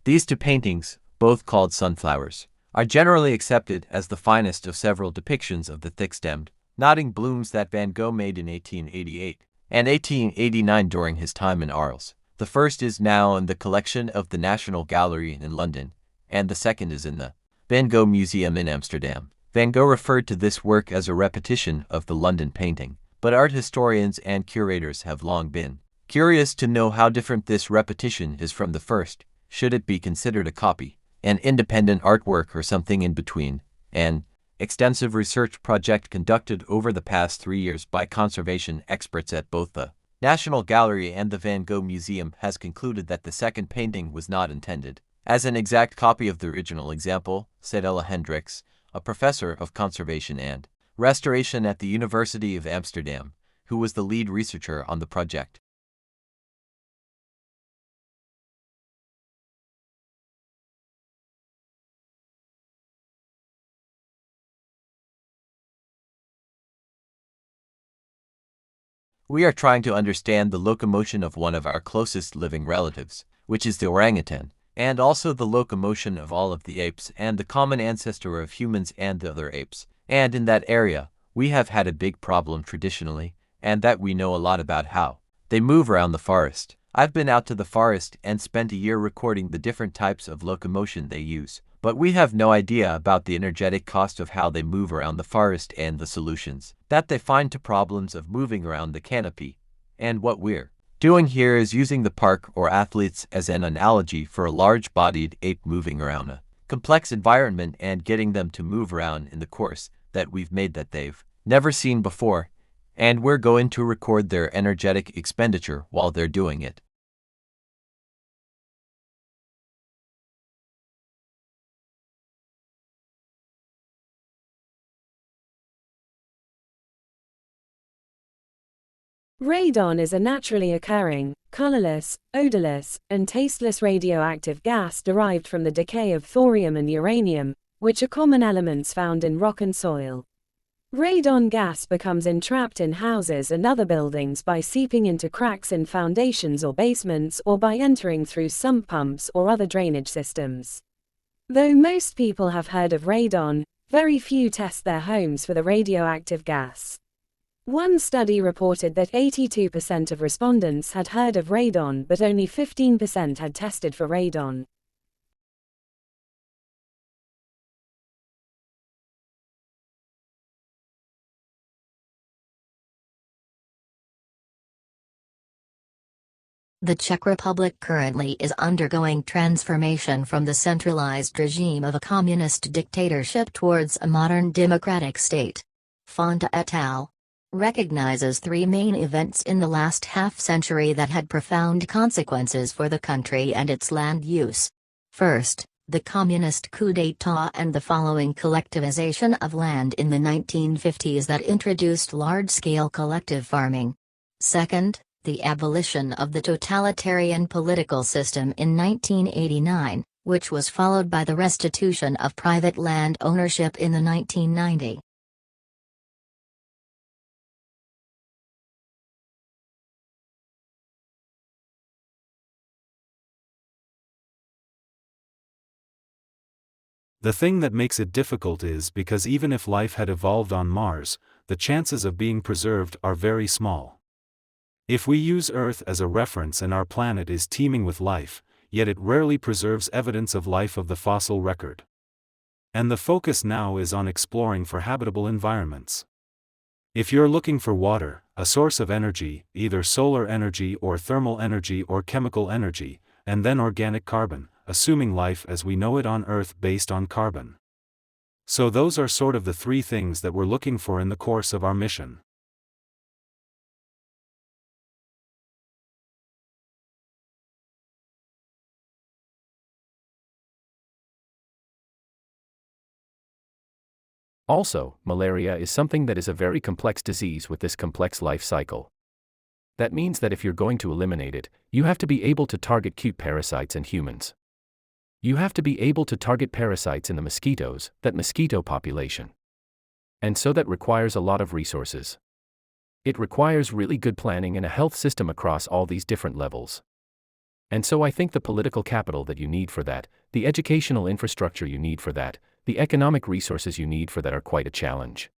These two paintings, both called sunflowers, are generally accepted as the finest of several depictions of the thick-stemmed, nodding blooms that Van Gogh made in 1888 and 1889 during his time in Arles. The first is now in the collection of the National Gallery in London, and the second is in the Van Gogh Museum in Amsterdam. Van Gogh referred to this work as a repetition of the London painting, but art historians and curators have long been curious to know how different this repetition is from the first. Should it be considered a copy, an independent artwork, or something in between? An extensive research project conducted over the past 3 years by conservation experts at both the National Gallery and the Van Gogh Museum has concluded that the second painting was not intended as an exact copy of the original example, said Ella Hendricks, a professor of conservation and restoration at the University of Amsterdam, who was the lead researcher on the project. We are trying to understand the locomotion of one of our closest living relatives, which is the orangutan, and also the locomotion of all of the apes and the common ancestor of humans and the other apes. And in that area, we have had a big problem traditionally, and that we know a lot about how they move around the forest. I've been out to the forest and spent a year recording the different types of locomotion they use, but we have no idea about the energetic cost of how they move around the forest and the solutions that they find to problems of moving around the canopy. And what we're doing here is using the park or athletes as an analogy for a large-bodied ape moving around a complex environment and getting them to move around in the course that we've made that they've never seen before, and we're going to record their energetic expenditure while they're doing it. Radon is a naturally occurring, colorless, odorless, and tasteless radioactive gas derived from the decay of thorium and uranium, which are common elements found in rock and soil. Radon gas becomes entrapped in houses and other buildings by seeping into cracks in foundations or basements, or by entering through sump pumps or other drainage systems. Though most people have heard of radon, very few test their homes for the radioactive gas. One study reported that 82% of respondents had heard of radon, but only 15% had tested for radon. The Czech Republic currently is undergoing transformation from the centralized regime of a communist dictatorship towards a modern democratic state. Fonta et al. Recognizes three main events in the last half-century that had profound consequences for the country and its land use. First, the communist coup d'état and the following collectivization of land in the 1950s that introduced large-scale collective farming. Second, the abolition of the totalitarian political system in 1989, which was followed by the restitution of private land ownership in the 1990s. The thing that makes it difficult is because even if life had evolved on Mars, the chances of being preserved are very small. If we use Earth as a reference and our planet is teeming with life, yet it rarely preserves evidence of life of the fossil record. And the focus now is on exploring for habitable environments. If you're looking for water, a source of energy, either solar energy or thermal energy or chemical energy, and then organic carbon, assuming life as we know it on Earth based on carbon. So those are sort of the three things that we're looking for in the course of our mission. Also, malaria is something that is a very complex disease with this complex life cycle. That means that if you're going to eliminate it, you have to be able to target cute parasites in humans. You have to be able to target parasites in the mosquitoes, that mosquito population. And so that requires a lot of resources. It requires really good planning and a health system across all these different levels. And so I think the political capital that you need for that, the educational infrastructure you need for that, the economic resources you need for that are quite a challenge.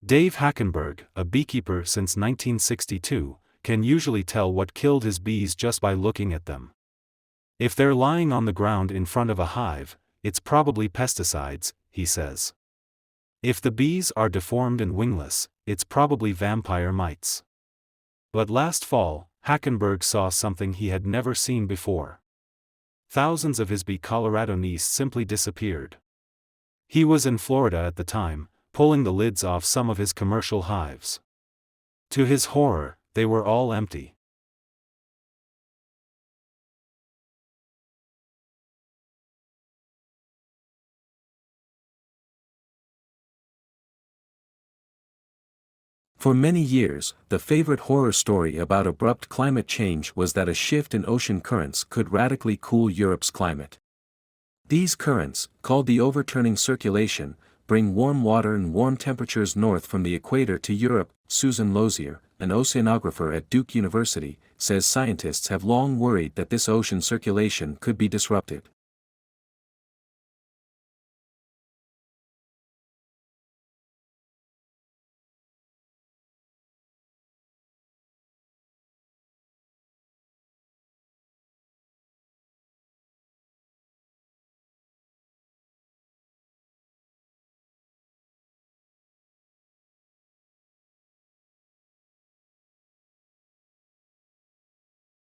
Dave Hackenberg, a beekeeper since 1962, can usually tell what killed his bees just by looking at them. If they're lying on the ground in front of a hive, it's probably pesticides, he says. If the bees are deformed and wingless, it's probably vampire mites. But last fall, Hackenberg saw something he had never seen before. Thousands of his bee Colorado nests simply disappeared. He was in Florida at the time, pulling the lids off some of his commercial hives. To his horror, they were all empty. For many years, the favorite horror story about abrupt climate change was that a shift in ocean currents could radically cool Europe's climate. These currents, called the overturning circulation, bring warm water and warm temperatures north from the equator to Europe. Susan Lozier, an oceanographer at Duke University, says scientists have long worried that this ocean circulation could be disrupted.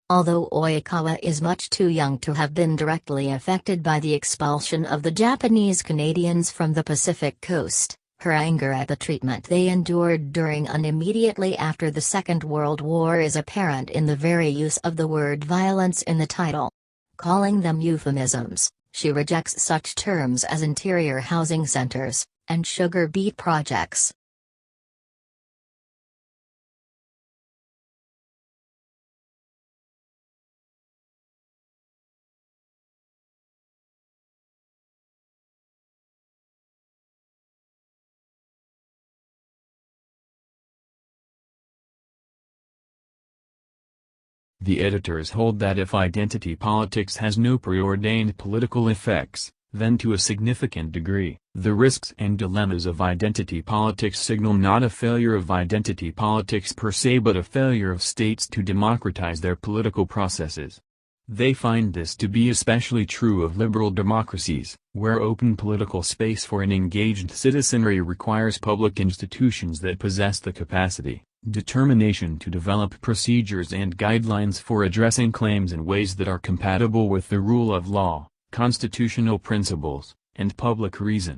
Although Oikawa is much too young to have been directly affected by the expulsion of the Japanese Canadians from the Pacific coast, her anger at the treatment they endured during and immediately after the Second World War is apparent in the very use of the word violence in the title. Calling them euphemisms, she rejects such terms as interior housing centers and sugar beet projects. The editors hold that if identity politics has no preordained political effects, then to a significant degree, the risks and dilemmas of identity politics signal not a failure of identity politics per se but a failure of states to democratize their political processes. They find this to be especially true of liberal democracies, where open political space for an engaged citizenry requires public institutions that possess the capacity, determination to develop procedures and guidelines for addressing claims in ways that are compatible with the rule of law, constitutional principles, and public reason.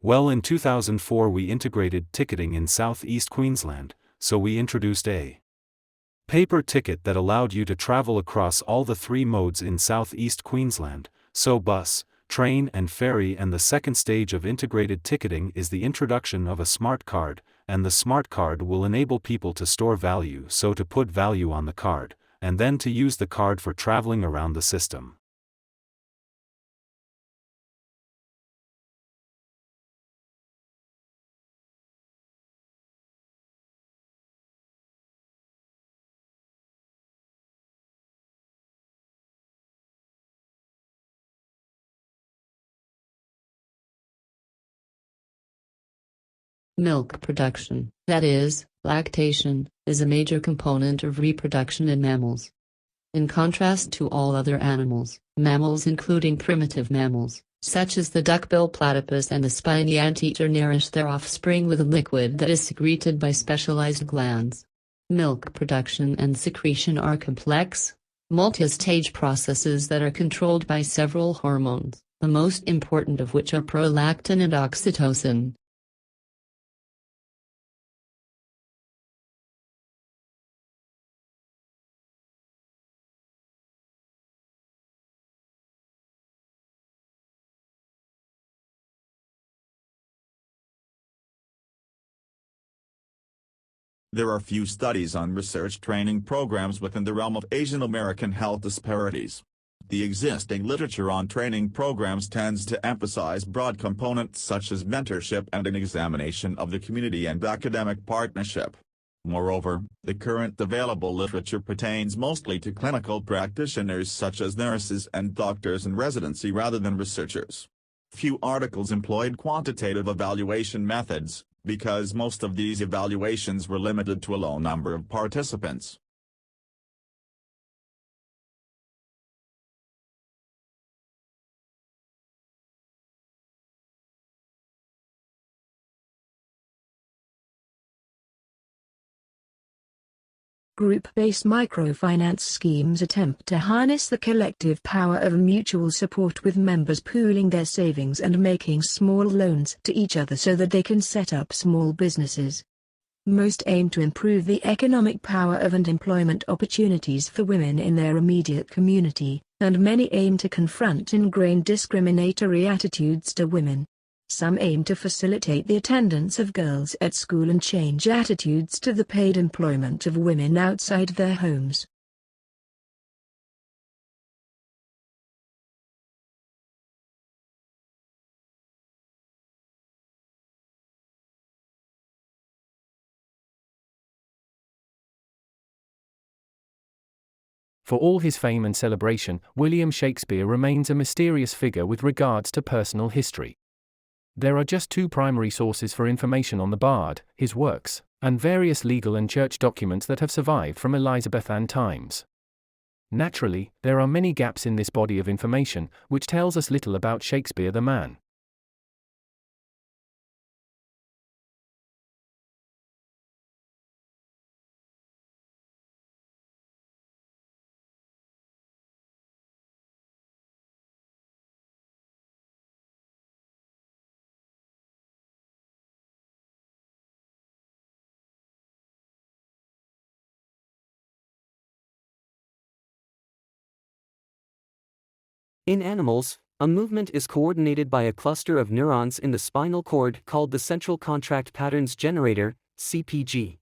Well, in 2004 we integrated ticketing in southeast Queensland, so we introduced a paper ticket that allowed you to travel across all the three modes in southeast Queensland, so bus, train and ferry, and the second stage of integrated ticketing is the introduction of a smart card, and the smart card will enable people to store value, so to put value on the card, and then to use the card for traveling around the system. Milk production, that is, lactation, is a major component of reproduction in mammals. In contrast to all other animals, mammals including primitive mammals, such as the duckbill platypus and the spiny anteater, nourish their offspring with a liquid that is secreted by specialized glands. Milk production and secretion are complex, multi-stage processes that are controlled by several hormones, the most important of which are prolactin and oxytocin. There are few studies on research training programs within the realm of Asian American health disparities. The existing literature on training programs tends to emphasize broad components such as mentorship and an examination of the community and academic partnership. Moreover, the current available literature pertains mostly to clinical practitioners such as nurses and doctors in residency rather than researchers. Few articles employed quantitative evaluation methods, because most of these evaluations were limited to a low number of participants. Group-based microfinance schemes attempt to harness the collective power of mutual support, with members pooling their savings and making small loans to each other so that they can set up small businesses. Most aim to improve the economic power of and employment opportunities for women in their immediate community, and many aim to confront ingrained discriminatory attitudes to women. Some aim to facilitate the attendance of girls at school and change attitudes to the paid employment of women outside their homes. For all his fame and celebration, William Shakespeare remains a mysterious figure with regards to personal history. There are just two primary sources for information on the bard: his works, and various legal and church documents that have survived from Elizabethan times. Naturally, there are many gaps in this body of information, which tells us little about Shakespeare the man. In animals, a movement is coordinated by a cluster of neurons in the spinal cord called the central contract patterns generator, CPG.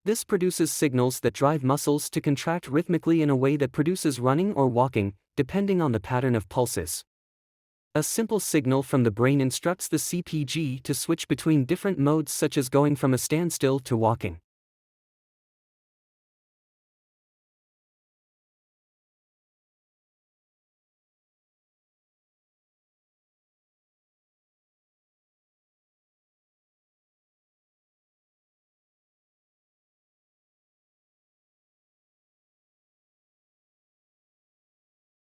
This produces signals that drive muscles to contract rhythmically in a way that produces running or walking, depending on the pattern of pulses. A simple signal from the brain instructs the CPG to switch between different modes, such as going from a standstill to walking.